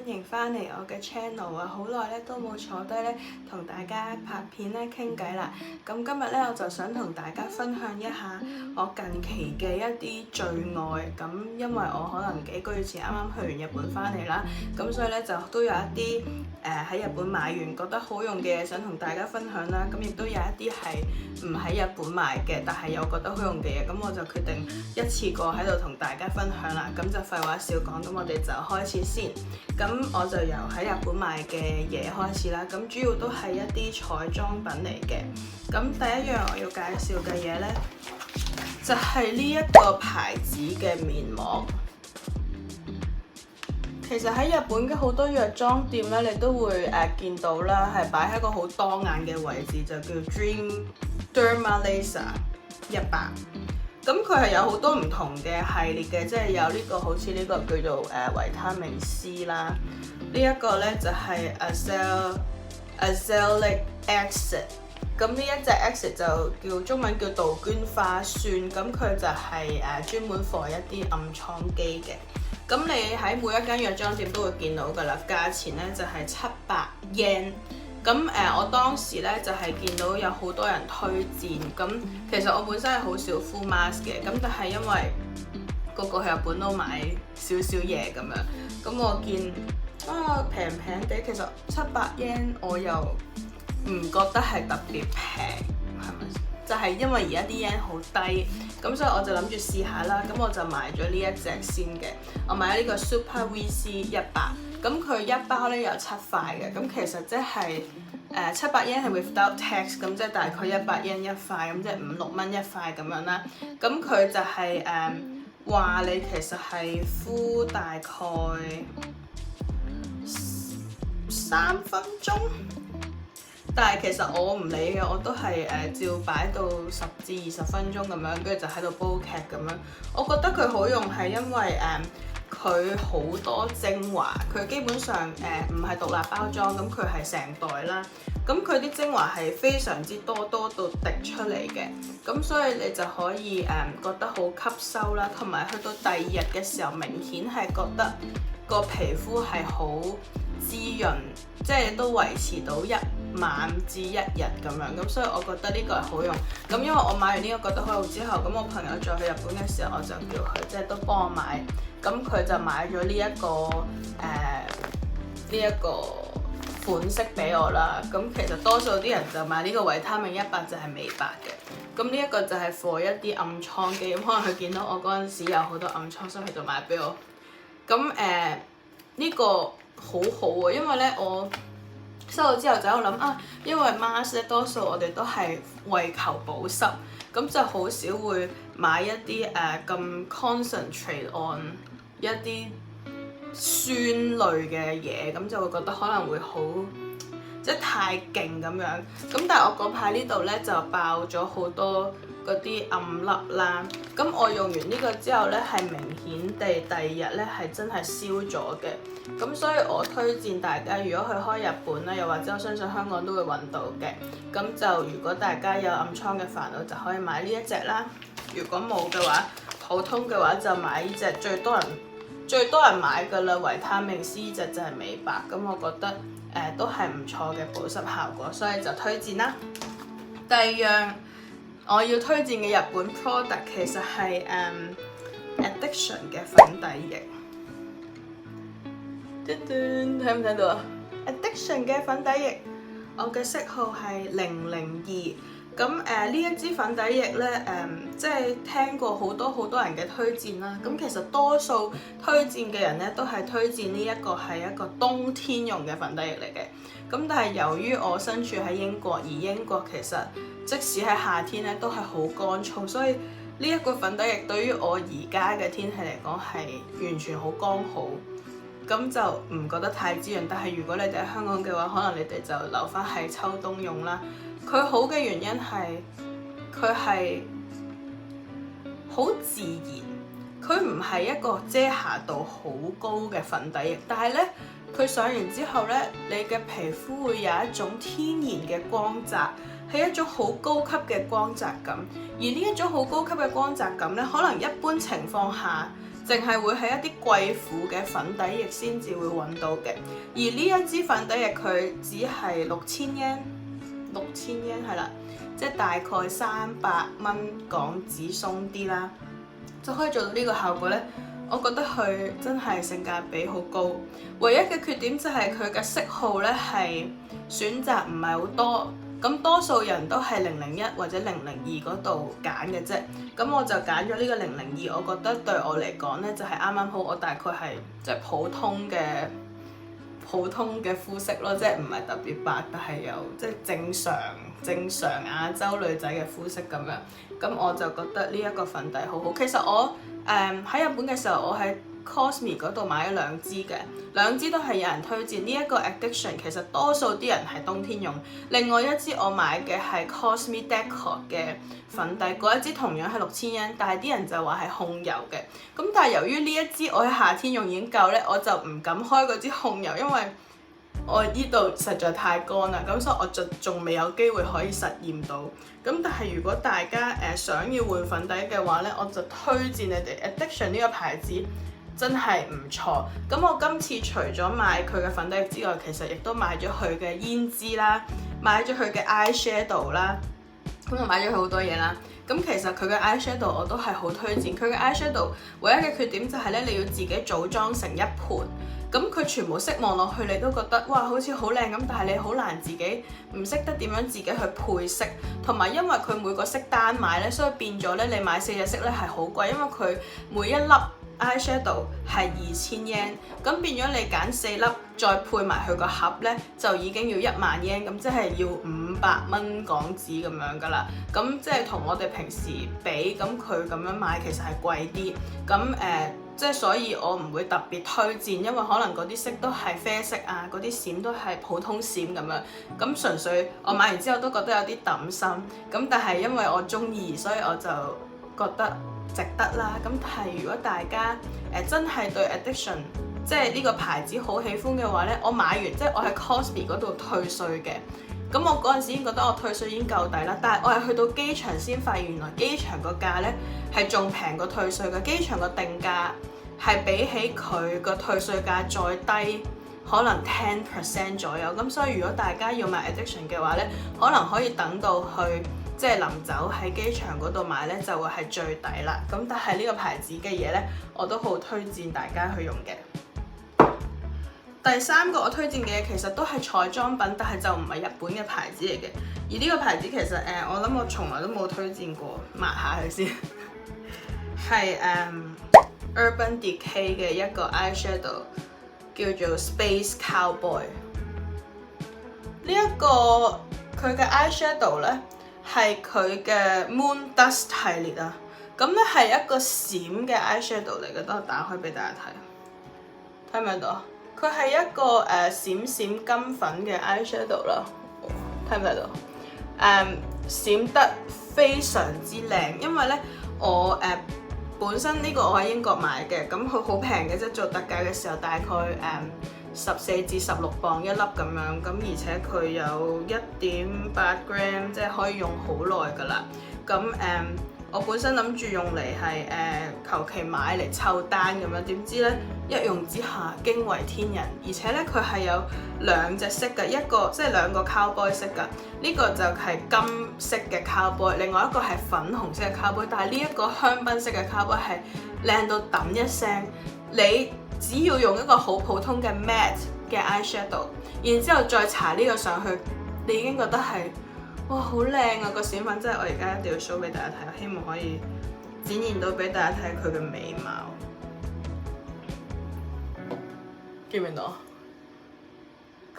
迎翻嚟我嘅 channel 啊！好耐咧都冇坐低咧同大家拍片咧傾偈啦。咁今日咧我就想同大家分享一下我近期嘅一啲最愛。咁因為我可能幾個月前啱啱去完日本翻嚟啦，咁所以咧就都有一啲喺日本買完覺得好用嘅嘢想同大家分享啦。咁亦都有一啲係唔喺日本買嘅，但係又覺得好用嘅嘢，咁我就決定一次過喺度同大家分享啦。咁就廢話少講，咁我哋就開始先。咁我就由喺日本買嘅嘢開始啦。咁主要都係一啲彩妝品嚟嘅。咁第一樣我要介紹嘅嘢呢，就係呢一個牌子嘅面膜。其實喺日本嘅好多藥妝店咧，你都會見到啦，係擺喺一個好多眼嘅位置，就叫 Dream Derma Laser 100。咁佢係有好多唔同嘅系列嘅，即係有呢個好似呢個叫做維他命 C 啦，呢一個咧就係 Azelaic Acid。咁呢一隻 acid 就叫中文叫杜鵑花酸，咁佢就係專門 for 一啲暗瘡肌嘅。咁你喺每一間藥妝店都會見到㗎啦，價錢咧就係700 yen。咁我當時咧就係見到有好多人推薦，咁其實我本身係好少敷 mask 嘅，咁但係因為個個去日本都買少少嘢咁樣，咁我見平平地，其實700 yen 我又唔覺得係特別平，係咪？就係因為而家啲 yen 好低，咁所以我就諗住試下啦。咁我就買咗呢一隻先嘅，我買咗呢個 Super VC 100。咁佢一包咧有7塊嘅，咁其實即係700 yen 係 without tax， 咁即係大概100 yen 一塊，咁即係5-6蚊一塊咁樣啦。咁佢就係話你其實係敷大概3分鐘。但係其實我唔理嘅，我都係照擺到10至20分鐘咁樣，跟住就喺度煲劇咁樣。我覺得佢好用係因為佢好多精華，佢基本上唔係獨立包裝，咁佢係成袋啦。咁佢啲精華係非常之多到滴出嚟嘅，咁所以你就可以覺得好吸收啦，同埋去到第二日嘅時候，明顯係覺得個皮膚係好滋潤，即係都維持到1晚至1日咁樣，咁所以我覺得呢個係好用。咁因為我買完呢個覺得好用之後，咁我朋友再去日本嘅時候，我就叫佢即係都幫我買，咁佢就買咗呢一個款式俾我啦。咁其實多數啲人就買呢個維他命100就係美白嘅，咁呢一個就係 for 一啲暗瘡肌，咁可能佢見到我嗰陣時有好多暗瘡，所以佢就買俾我。咁呢個好好啊，因為咧我收到之後就喺度諗因為 mask 咧多數我哋都係為求保濕，咁就好少會買一啲咁 concentrate on 一啲酸類嘅嘢，咁就會覺得可能會好即係太勁咁樣。咁但係我嗰排呢度咧就爆咗好多嗰啲暗粒啦，咁我用完呢個之後咧係明顯地第二日咧係真係消咗嘅。咁所以我推薦大家，如果去開日本咧，又或者我相信香港都會揾到嘅，咁就如果大家有暗瘡嘅煩惱，就可以買呢一隻啦。如果冇嘅話，普通嘅話就買呢隻最多人買㗎啦，維他命 C 呢隻就係美白，咁我覺得都係唔錯嘅保濕效果，所以就推薦啦。第二樣我要推薦嘅日本 product 其實係Addiction 嘅粉底液。睇唔睇到啊 ？Addiction 嘅粉底液，我嘅色號係002。咁呢一支粉底液咧，即係聽過好多人嘅推薦啦。咁其實多數推薦嘅人咧，都係推薦呢一個係一個冬天用嘅粉底液嚟嘅。咁但係由於我身處喺英國，而英國其實即使喺夏天咧都係好乾燥，所以呢一個粉底液對於我而家嘅天氣嚟講係完全好剛好。咁就唔覺得太滋潤，但係如果你哋喺香港嘅話，可能你哋就留翻喺秋冬用啦。佢好嘅原因係佢係好自然，佢唔係一個遮瑕度好高嘅粉底液，但係咧佢上完之後咧，你嘅皮膚會有一種天然嘅光澤，係一種好高級嘅光澤感。而呢一種好高級嘅光澤感咧，可能一般情況下，淨係會喺一啲貴婦嘅粉底液先至會揾到嘅。而呢一支粉底液佢只係6000yen，係啦，即係大概300蚊港紙鬆啲啦，就可以做到呢個效果呢。我覺得佢真係性價比好高，唯一嘅缺點就係佢嘅色號呢係選擇唔係好多，咁多數人都係001或者002嗰度揀嘅啫，咁我就揀咗呢個002，我覺得對我嚟講呢，就係啱啱好，我大概係即係普通嘅膚色咯，即係唔係特別白，但係有即係正常亞洲女仔嘅膚色咁樣，咁我就覺得呢一個粉底好好。其實我喺日本嘅時候，我喺 Cosme 嗰度買咗2支嘅，兩支都係有人推薦。呢一個 Addiction 其實多數啲人係冬天用，另外一支我買嘅係 Cosme Decor 嘅粉底，嗰一支同樣係6000yen，但係啲人就話係控油嘅。咁但係由於呢一支我喺夏天用已經夠呢，我就唔敢開嗰支控油，因為我呢度實在太乾啦，咁所以我就仲未有機會可以實驗到。咁但係如果大家想要換粉底嘅話呢，我就推薦你哋 Addiction 呢個牌子真係唔錯。咁我今次除咗買佢嘅粉底液之外，其實亦都買咗佢嘅胭脂啦，買咗佢嘅 eyeshadow 啦，咁我買咗佢好多嘢啦。咁其實佢嘅 eyeshadow 我都係好推薦。佢嘅 eyeshadow 唯一嘅缺點就係咧，你要自己組裝成一盤。咁佢全部色望落去，你都覺得哇好似好靚咁，但係你好難自己唔識得點樣自己去配色，同埋因為佢每個色單買咧，所以變咗咧你買4隻色咧係好貴，因為佢每一粒 eyeshadow 係2000yen，咁變咗你揀4粒再配埋佢個盒咧，就已經要10000 yen，咁即係要500蚊港紙咁樣噶啦。咁即係同我哋平時比，咁佢咁樣買其實係貴啲。咁即係所以我唔會特別推薦，因為可能嗰啲色都係啡色啊，嗰啲閃都係普通閃咁樣。咁純粹我買完之後都覺得有啲抌心。咁但係因為我中意，所以我就覺得值得啦。咁但係如果大家真係對 Addiction 即係呢個牌子好喜歡嘅話呢，我買完即係我喺 Cosme 嗰度退稅嘅。咁我嗰陣時已經覺得我退稅已經夠抵啦，但係我係去到機場先發現原來機場個價呢係仲平過退稅嘅。機場個定價係比起佢個退稅價再低可能 10% 左右。咁所以如果大家要買 Addiction 嘅話呢，可能可以等到去即係臨走喺機場嗰度買呢，就會係最抵啦。咁但係呢個牌子嘅嘢呢，我都好推薦大家去用嘅。第3個我推薦嘅嘢其實都係彩妝品，但係就唔係日本嘅牌子嚟嘅。而呢個牌子其實我諗我從來都冇推薦過，抹下佢先。係Urban Decay 嘅一個 eyeshadow 叫做 Space Cowboy。呢一個佢嘅 eyeshadow 咧係佢嘅 Moon Dust 系列啊。咁咧係一個閃嘅 eyeshadow 嚟嘅，等我打開俾大家睇，睇唔睇到？佢係一個閃閃金粉嘅 eyeshadow 啦，睇唔睇到？閃得非常之靚，因為咧我本身呢個我喺英國買嘅，咁佢好平嘅啫，做特價嘅時候大概14至16磅一粒咁樣，咁而且佢有1.8 gram， 即係可以用好耐㗎啦。咁我本身諗住用嚟係求其買嚟湊單咁樣，點知咧一用之下驚為天人，而且咧佢係有2隻色嘅，一個即係2個 cowboy 色㗎，呢個就係金色嘅 cowboy， 另外一個係粉紅色嘅 cowboy， 但係呢一個香檳色嘅 cowboy 係靚到揼一聲，你只要用一個好普通嘅 matte 嘅 eyeshadow， 然之後再搽呢個上去，你已經覺得係哇好靚啊！個閃粉真係我而家一定要 show 俾大家睇，我希望可以展現到俾大家睇佢嘅美貌。見唔見到？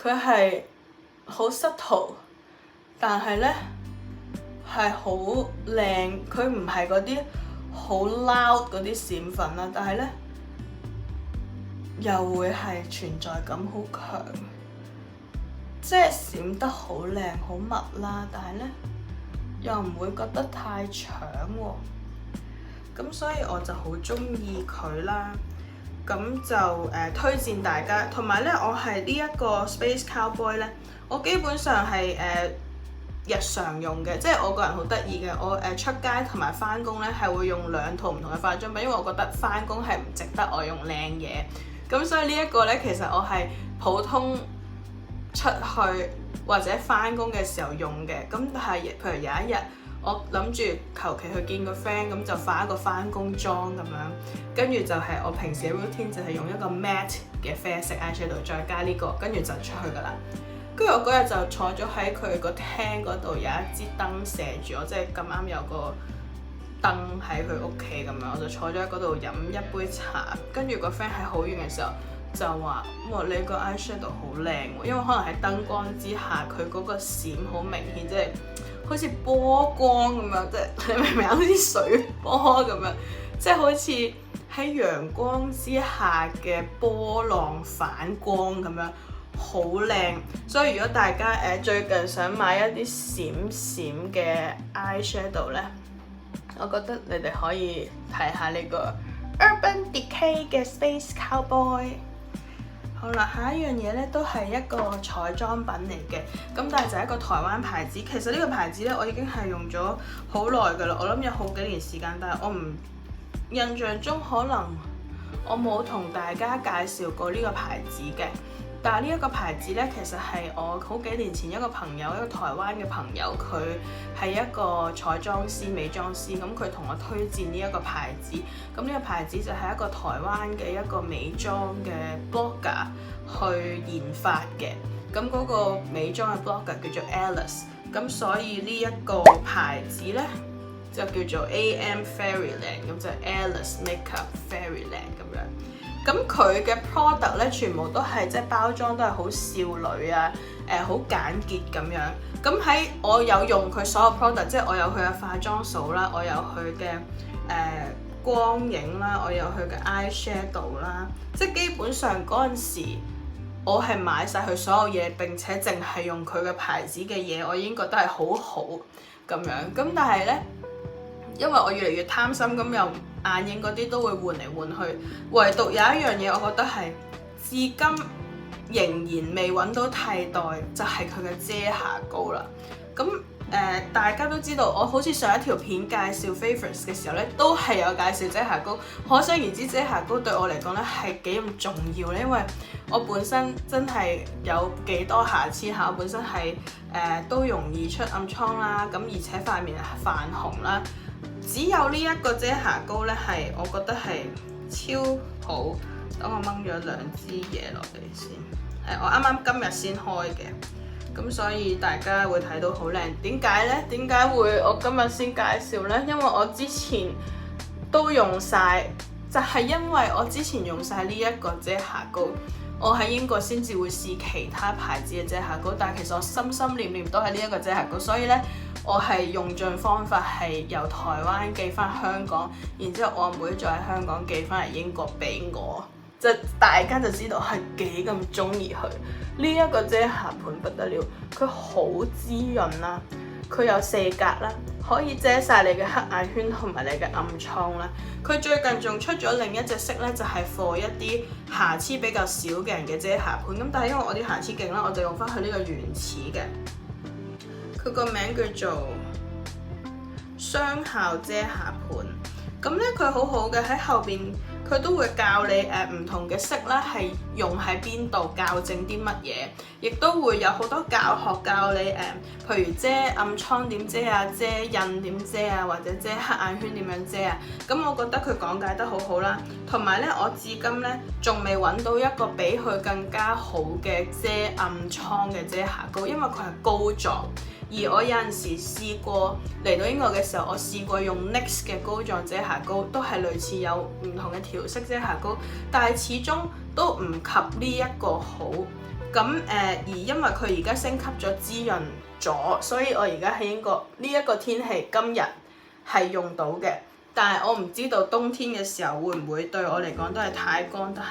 佢係好subtle，但係咧係好靚。佢唔係嗰啲好 loud 嗰啲閃粉啦，但係咧又會係存在感好強。即係閃得好靚好密啦，但係咧又唔會覺得太搶喎，咁所以我就好中意佢啦。咁就推薦大家，同埋咧我係呢一個 Space Cowboy 咧，我基本上係日常用嘅，即係我個人好得意嘅，我出街同埋翻工咧係會用2套唔同嘅化妝品，因為我覺得翻工係唔值得我用靚嘢，咁所以呢一個咧其實我係普通出去或者翻工嘅時候用嘅，咁但係譬如有一日我諗住求其去見個 friend， 咁就化一個翻工妝咁樣，跟住就係我平時嘅 routine 就係用一個 matte 嘅啡色 eyeshadow 再加呢個，跟住就出去噶啦。跟住我嗰日就坐咗喺佢個廳嗰度，有一支燈射住我，即係咁啱有個燈喺佢屋企咁樣，我就坐咗喺嗰度飲一杯茶。跟住個 friend 喺好遠嘅時候就話：哇，你個 eyeshadow 好靚喎！因為可能喺燈光之下，佢嗰個閃好明顯，即係好似波光咁樣，即係你明唔明啊？好似水波咁樣，即係好似喺陽光之下嘅波浪反光咁樣。好靚，所以如果大家最近想買一啲閃閃嘅 eyeshadow 咧，我覺得你哋可以睇下呢個 Urban Decay 嘅 Space Cowboy。好啦，下一樣嘢咧都係一個彩妝品嚟嘅，咁但係就係一個台灣牌子。其實呢個牌子咧我已經係用咗好耐㗎啦，我諗有好幾年時間，但係我唔印象中可能我冇同大家介紹過呢個牌子嘅。但係呢一個牌子咧，其實係我好幾年前一個朋友，一個台灣嘅朋友，佢係一個彩妝師、美妝師，咁佢同我推薦呢一個牌子。咁呢個牌子就係一個台灣嘅一個美妝嘅 blogger 去研發嘅。咁嗰個美妝嘅 blogger 叫做 Alice， 咁所以呢一個牌子咧就叫做 AM Fairyland， 咁就 Alice Makeup Fairyland 咁樣。咁佢嘅 product 咧，全部都係即係包裝都係好少女啊，好簡潔咁樣。咁喺我有用佢所有 product， 即係我有佢嘅化妝掃啦，我有佢嘅光影啦，我有佢嘅 eyeshadow 啦，即係基本上嗰陣時我係買晒佢所有嘢，並且淨係用佢嘅牌子嘅嘢，我已經覺得係好好咁樣。咁但係咧，因為我越嚟越貪心，咁又眼影嗰啲都會換嚟換去，唯獨有一樣嘢我覺得係至今仍然未揾到替代，就係佢嘅遮瑕膏啦。咁大家都知道，我好似上一條片介紹 Favorites 嘅時候咧，都係有介紹遮瑕膏。可想而知，遮瑕膏對我嚟講咧係幾咁重要咧，因為我本身真係有幾多瑕疵嚇，我本身係都容易出暗瘡啦，咁而且塊面泛紅啦。只有呢一個遮瑕膏咧，係我覺得係超好。等我掹咗2支嘢落嚟先，係我啱啱今日先開嘅，咁所以大家會睇到好靚。點解咧？點解會我今日先介紹咧？因為我之前都用晒，就係因為我之前用晒呢一個遮瑕膏，我喺英國先至會試其他牌子嘅遮瑕膏，但係其實我心心念念都係呢一個遮瑕膏，所以咧我係用盡方法係由台灣寄翻香港，然之後我阿妹再喺香港寄翻嚟英國俾我，就大家就知道係幾咁中意佢。呢一個遮瑕盤不得了，佢好滋潤啦，佢有4格啦，可以遮晒你嘅黑眼圈同埋你嘅暗瘡啦。佢最近仲出咗另一隻色咧，就係 for 一啲瑕疵比較少嘅人嘅遮瑕盤。咁但係因為我啲瑕疵勁啦，我就用翻佢呢個原始嘅。佢個名叫做雙效遮瑕盤。咁咧佢好好嘅，喺後邊佢都會教你唔同嘅色啦，係用喺邊度，校正啲乜嘢，亦都會有好多教學教你譬如遮暗瘡點遮啊，遮印點遮啊，或者遮黑眼圈點樣遮啊。咁我覺得佢講解得好好啦，同埋咧我至今咧仲未揾到一個比佢更加好嘅遮暗瘡嘅遮瑕膏，因為佢係膏狀。而我有陣時試過嚟到英國嘅時候，我試過用 NYX 嘅膏狀遮瑕膏，都係類似有唔同嘅調色遮瑕膏，但係始終都唔及呢一個好。咁而因為佢而家升級咗滋潤咗，所以我而家喺英國呢一個天氣今日係用到嘅。但係我唔知道冬天嘅時候會唔會對我嚟講都係太乾，但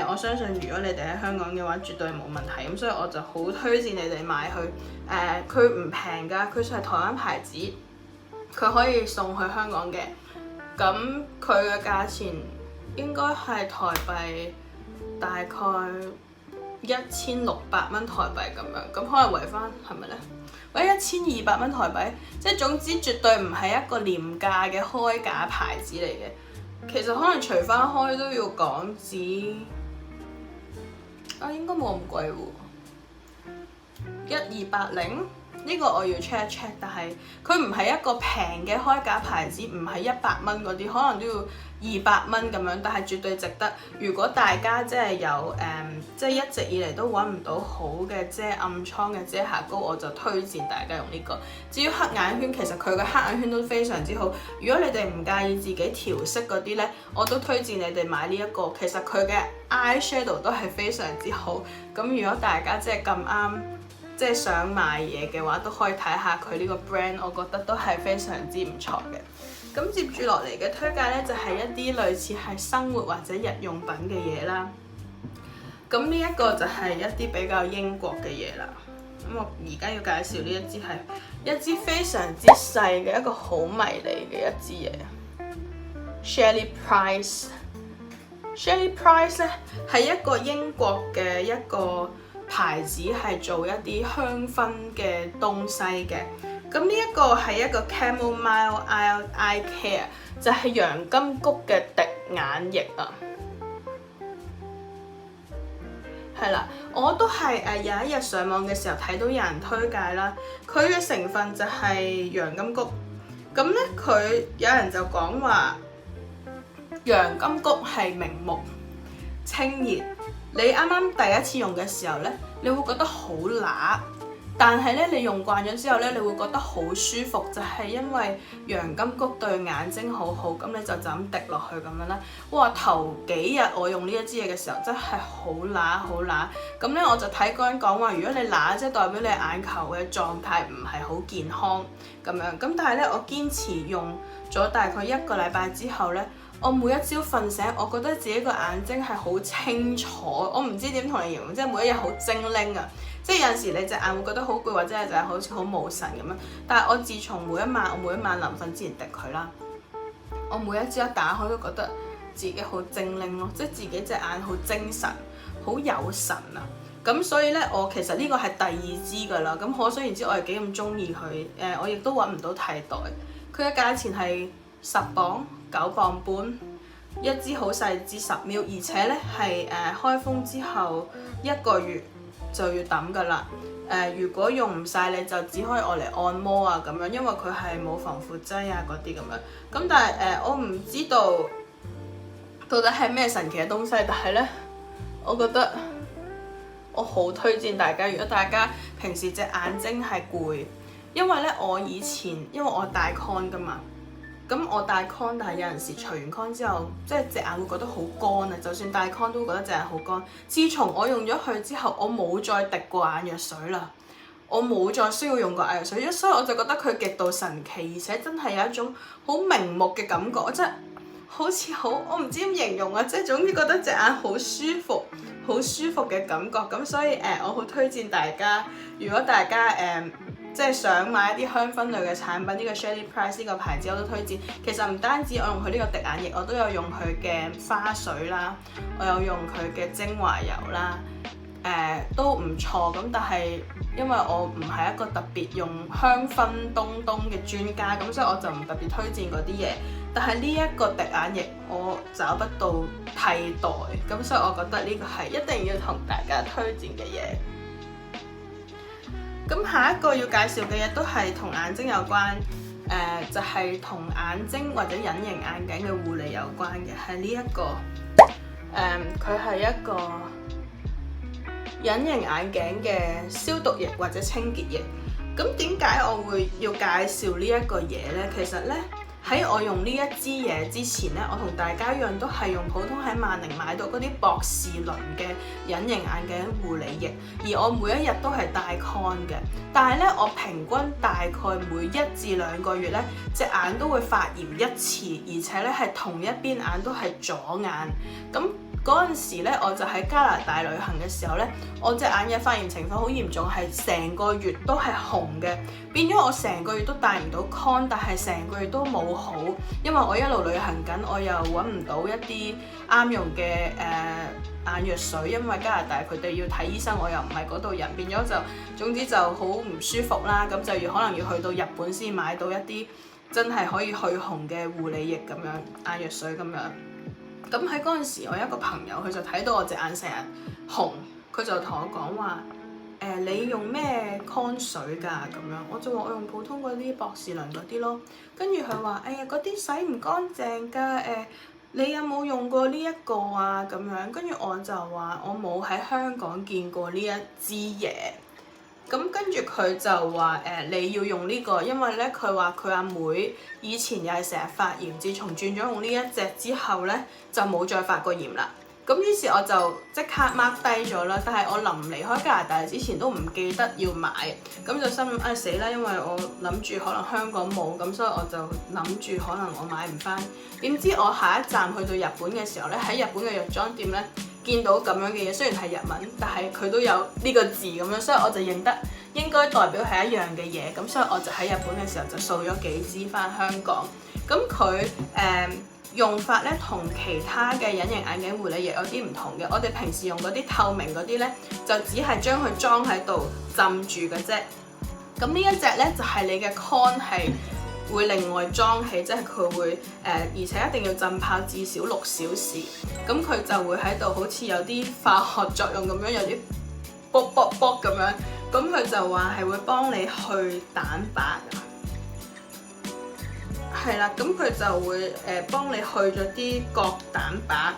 係我相信如果你哋喺香港嘅話，絕對冇問題。咁所以我就好推薦你哋買去。佢唔平㗎，佢係台灣牌子，佢可以送去香港嘅。咁佢嘅價錢應該係台幣大概1600蚊台幣咁樣，咁可能圍翻係咪呢？或者1200蚊台幣，即係總之絕對唔係一個廉價嘅開架牌子嚟嘅。其實可能除翻開都要港紙，應該冇咁貴喎，1280。呢個我要 check 一 check， 但係佢唔係一個平嘅開架牌子，唔係100蚊嗰啲，可能都要200蚊咁樣，但係絕對值得。如果大家即係有即係一直以嚟都揾唔到好嘅遮暗瘡嘅遮瑕膏，我就推薦大家用呢個。至於黑眼圈，其實佢嘅黑眼圈都非常之好。如果你哋唔介意自己調色嗰啲呢，我都推薦你哋買呢一個。其實佢嘅 eye shadow 都係非常之好。咁如果大家即係咁啱，即係想買嘢嘅話，都可以睇下佢呢個 brand， 我覺得都係非常之唔錯嘅。咁接住落嚟嘅推介呢，就係一啲類似係生活或者日用品嘅嘢啦。咁呢一個就係一啲比較英國嘅嘢啦。咁我而家要介紹呢一支係一支非常之細嘅一個好迷你嘅一支嘢。Shelley Price 咧係一個英國嘅一個牌子，係做一啲香薰嘅東西嘅。咁呢一個係一個 Chamomile Eye Care， 就係洋甘菊嘅滴眼液啊。係啦，我都係有一日上網嘅時候睇到有人推介啦，佢嘅成分就係洋甘菊。咁咧佢有人就講話洋甘菊係明目清熱。你啱啱第一次用嘅時候呢，你會覺得好辣，但係咧你用慣咗之後呢，你會覺得好舒服，就係因為洋甘菊對眼睛好好，咁你就咁滴落去咁樣啦。哇！頭幾日我用呢一支嘢嘅時候真係好辣好辣，咁呢，我就睇嗰人講話，如果你辣即係代表你眼球嘅狀態唔係好健康咁樣，咁但係呢，我堅持用咗大概1個禮拜之後呢，我每一朝瞓醒，我覺得自己個眼睛係好清楚，我唔知點同你形容，即係每一日好精靈啊！即係有陣時你隻眼會覺得好攰，或者係就係好似好冇神咁樣。但係我自從我每一晚臨瞓之前滴佢啦，我每一朝一打開都覺得自己好精靈咯，即係自己隻眼好精神，好有神啊！咁所以呢，我其實呢個係第2支㗎啦。咁可想而知我係幾咁中意佢，我亦都揾唔到替代。佢嘅價錢係10磅9磅半，一支好細支10 ml， 而且呢係開封之後1個月就要抌㗎啦。如果用唔晒，你就只可以愛嚟按摩啊咁樣，因為佢係冇防腐劑啊嗰啲咁樣。咁但係我唔知道到底係咩神奇嘅東西，但係呢，我覺得我好推薦大家，如果大家平時隻眼睛係攰，因為呢，我以前因為我戴 con 㗎嘛。咁我戴 con， 但係有陣時除完 con 之後，即係隻眼會覺得好乾啊！就算戴 con 都會覺得隻眼好乾。自從我用咗佢之後，我冇再滴過眼藥水啦，我冇再需要用過眼藥水，所以我就覺得佢極度神奇，而且真係有一種好明目嘅感覺，即係好似好，我唔知點形容啊！即係總之覺得隻眼好舒服，好舒服嘅感覺。咁所以我好推薦大家，如果大家即係想買一啲香薰類嘅產品，呢個 Shelley Price 呢個牌子我都推薦。其實唔單止我用佢呢個滴眼液，我都有用佢嘅花水啦，我有用佢嘅精華油啦，都唔錯。咁但係因為我唔係一個特別用香薰東嘅專家，咁所以我就唔特別推薦嗰啲嘢。但係呢一個滴眼液我找不到替代，咁所以我覺得呢個係一定要同大家推薦嘅嘢。咁下一個要介紹嘅嘢都係同眼睛有關，就係同眼睛或者隱形眼鏡嘅護理有關嘅，係呢一個，佢係一個隱形眼鏡嘅消毒液或者清潔液。咁點解我會要介紹呢一個嘢呢？其實呢，喺我用呢一支嘢之前呢，我同大家一樣都係用普通喺萬寧買到嗰啲博士倫嘅隱形眼鏡護理液，而我每一日都係戴 con 嘅。但係呢，我平均大概每1至2個月呢，隻眼都會發炎1次，而且呢係同一邊眼都係左眼。咁嗰陣時咧，我就喺加拿大旅行嘅時候呢，我隻眼嘅發炎情況好嚴重，係成個月都係紅嘅，變咗我成個月都戴唔到 con， 但係成個月都冇好，因為我一路旅行緊，我又揾唔到一啲啱用嘅眼藥水，因為加拿大佢哋要睇醫生，我又唔係嗰度人，變咗就總之就好唔舒服啦。咁就可能要去到日本先買到一啲真係可以去紅嘅護理液咁樣，眼藥水咁樣。咁喺嗰陣時，我有一個朋友佢就睇到我隻眼成日紅，佢就同我講話你用咩 con 水㗎咁樣？我就話我用普通嗰啲博士倫嗰啲咯。跟住佢話：哎呀，嗰啲洗唔乾淨㗎，你有冇用過呢一個啊？咁樣，跟住我就話我冇喺香港見過呢一支嘢。咁跟住佢就話你要用呢個，因為咧佢話佢阿妹以前又係成日發炎，自從轉咗用呢一隻之後咧就冇再發過炎啦。咁於是我就即刻 mark 低咗啦，但係我臨離開加拿大之前都唔記得要買，咁就心諗死啦，因為我諗住可能香港冇，咁所以我就諗住可能我買唔翻。點知我下一站去到日本嘅時候咧，喺日本嘅藥妝店咧見到咁樣嘅嘢，雖然係日文，但係佢都有呢個字咁樣，所以我就認得應該代表係一樣嘅嘢，咁所以我就喺日本嘅時候就掃咗幾支翻香港。咁佢用法咧同其他嘅隱形眼鏡護理液有啲唔同嘅，我哋平時用嗰啲透明嗰啲咧，就只係將佢裝喺度浸住嘅啫。咁呢一隻咧就係你嘅 con 係會另外裝起，即係佢會而且一定要浸泡至少6小時，咁佢就會喺度好似有啲化學作用咁樣，有啲卜卜卜咁樣，咁佢就話係會幫你去蛋白。係啦，咁佢就會幫你去咗啲角蛋白，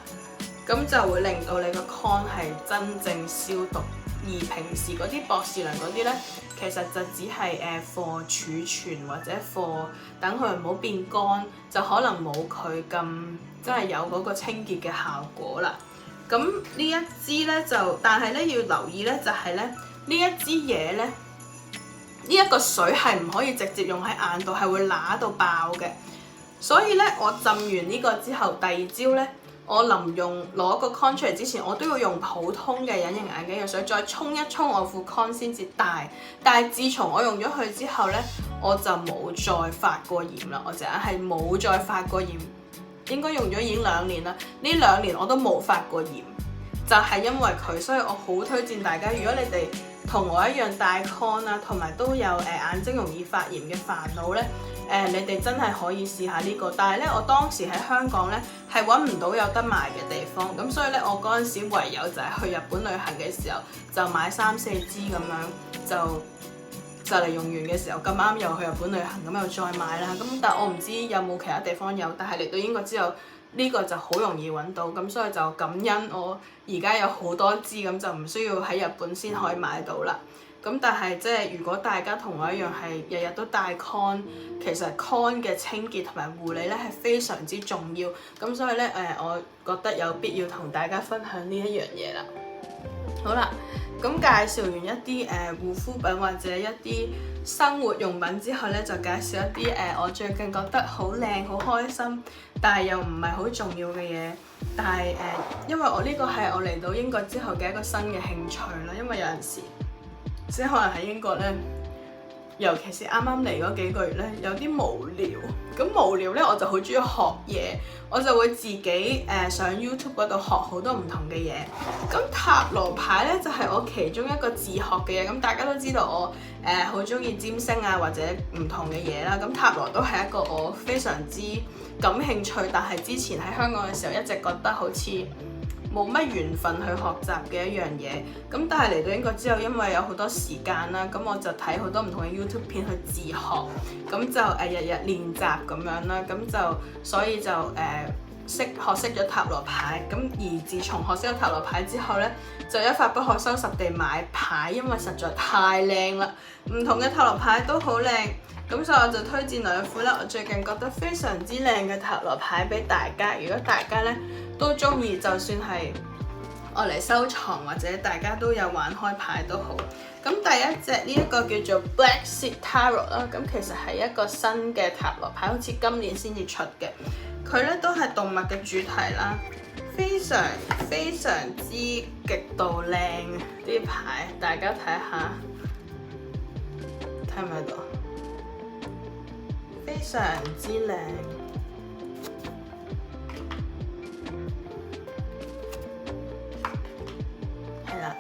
咁就會令到你個 con 係真正消毒。而平時嗰啲博士倫嗰啲咧，其實就只係貨儲存或者貨等佢唔好變乾，就可能冇佢咁真係有嗰個清潔嘅效果啦。咁呢一支咧就，但係咧要留意咧就係咧呢一支嘢咧。呢一個水係唔可以直接用喺眼度，係會揦到爆嘅。所以咧，我浸完呢個之後，第二朝咧，我臨用攞個 con 出嚟之前，我都要用普通嘅隱形眼鏡嘅水再沖一沖我副 con 先至戴。但係自從我用咗佢之後咧，我就冇再發過炎啦。我隻眼係冇再發過炎，應該用咗已經2年啦。呢2年我都冇發過炎，就係因為佢，所以我好推薦大家，如果你哋同我一樣戴 con 啊，同埋都有眼睛容易發炎嘅煩惱咧，你哋真係可以試下呢個。但係咧，我當時喺香港咧係揾唔到有得賣嘅地方，咁所以咧我嗰陣時唯有就係去日本旅行嘅時候就買3-4支咁樣，就嚟用完嘅時候咁啱又去日本旅行，咁又再買啦。咁但係我唔知有冇其他地方有，但係嚟到英國之後呢個就好容易揾到，咁所以就感恩我而家有好多支，咁就唔需要喺日本先可以買到啦。咁但係即係如果大家同我一樣係日日都戴 con， 其實 con 嘅清潔同埋護理咧係非常之重要。咁所以咧我覺得有必要同大家分享呢一樣嘢啦。好啦，咁介紹完一啲護膚品或者一啲生活用品之後咧，就介紹一啲我最近覺得好靚、好開心，但係又唔係好重要嘅嘢。但係因為我呢個係我嚟到英國之後嘅一個新嘅興趣啦。因為有陣時即係可能喺英國咧，尤其是啱啱嚟嗰幾個月咧，有啲無聊。咁無聊咧，我就好中意學嘢，我就會自己上 YouTube 嗰度學好多唔同嘅嘢。咁塔羅牌咧就係我其中一個自學嘅嘢。咁大家都知道我好中意占星啊或者唔同嘅嘢啦。咁塔羅都係一個我非常之感興趣，但係之前喺香港嘅時候一直覺得好似冇乜緣分去學習嘅一樣嘢。咁但係嚟到英國之後，因為有好多時間啦，咁我就睇好多唔同嘅 YouTube 片去自學，咁就日日練習咁樣啦，咁就所以就學識咗塔羅牌。咁而自從學識咗塔羅牌之後呢，就一發不可收拾地買牌，因為實在太靚啦，唔同嘅塔羅牌都好靚。咁所以我就推薦兩副咧，我最近覺得非常之靚嘅塔羅牌俾大家。如果大家咧都中意，就算係我嚟收藏或者大家都有玩開牌都好。咁第一隻呢一個叫做 Black Seed Tarot 啦，咁其實係一個新嘅塔羅牌，好似今年先至出嘅。佢咧都係動物嘅主題啦，非常非常之極度靚啲牌，大家睇下，睇唔睇到？非常之靚，啦，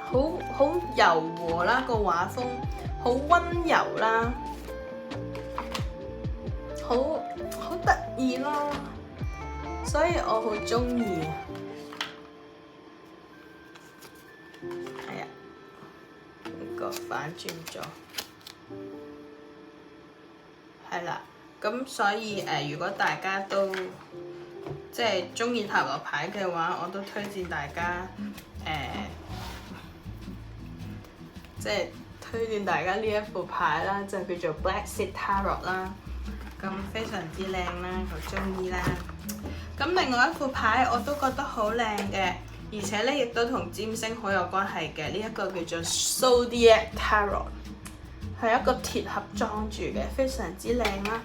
好柔和啦個畫風，好溫柔啦，好得意啦，所以我好中意啊。係啊，呢個反轉咗，係啦。咁所以如果大家都即係中意塔羅牌嘅話，我都推薦大家即係推薦大家呢一副牌啦，就叫做 Black Seed Tarot 啦。咁非常之靚啦，好中意啦。咁另外一副牌我都覺得好靚嘅，而且咧亦都同占星好有關係嘅。呢一個叫做 Zodiac Tarot， 係一個鐵盒裝住嘅，非常之靚啦。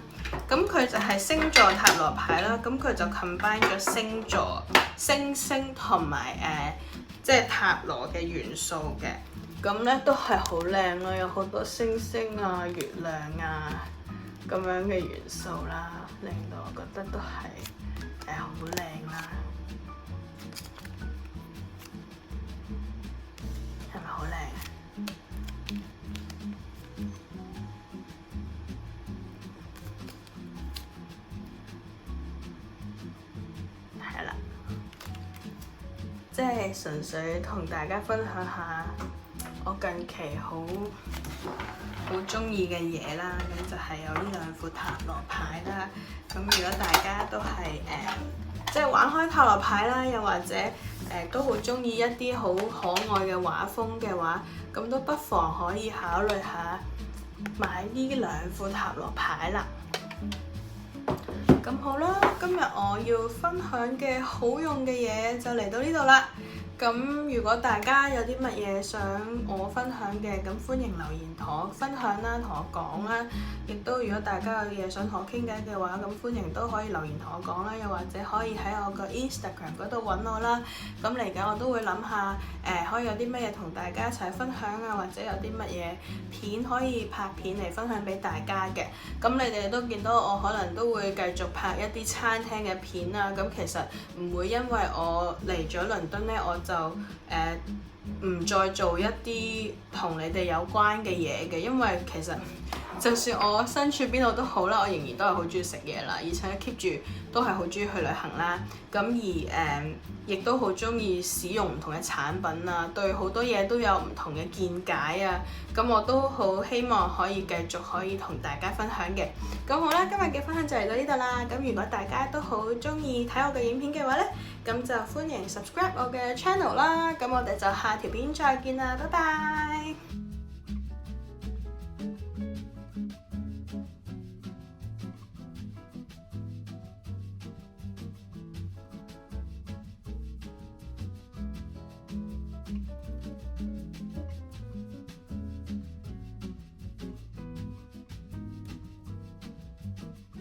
咁佢就係星座塔羅牌啦，咁佢就 combine 咗星座、星星同埋即係塔羅嘅元素嘅。咁咧都係好靚啦，有好多星星啊、月亮啊咁樣嘅元素啦，令到我覺得都係好靚啦。係咪好靚啊？係啦，即係純粹同大家分享下我近期好中意嘅嘢啦。咁就係有呢兩副塔羅牌啦。咁如果大家都係即係玩開塔羅牌啦，又或者都好中意一啲好可愛嘅畫風嘅話，咁都不妨可以考慮下買呢兩副塔羅牌啦。咁好啦，今日我要分享嘅好用嘅嘢就嚟到呢度啦。咁如果大家有啲乜嘢想我分享嘅，咁歡迎留言同我分享啦，同我講啦。亦都如果大家有嘢想同我傾偈嘅話，咁歡迎都可以留言同我講啦，又或者可以喺我個 Instagram 嗰度揾我啦。咁嚟緊我都會諗下可以有啲乜嘢同大家一齊分享啊，或者有啲乜嘢片可以拍片嚟分享俾大家嘅。咁你哋都見到我可能都會繼續拍一啲餐廳嘅片啊。咁其實唔會因為我嚟咗倫敦呢，我就唔再做一啲同你哋有關嘅嘢嘅，因為其實就算我身處邊度都好啦，我仍然都係好中意食嘢啦，而且 keep 住都係好中意去旅行啦。咁而亦都好中意使用唔同嘅產品啊，對好多嘢都有唔同嘅見解啊。咁我都好希望可以繼續可以同大家分享嘅。咁好啦，今日嘅分享就嚟到呢度啦。咁如果大家都好中意睇我嘅影片嘅話呢，咁就歡迎 subscribe 我嘅 channel 啦。咁我哋就下條片再見啦，拜拜。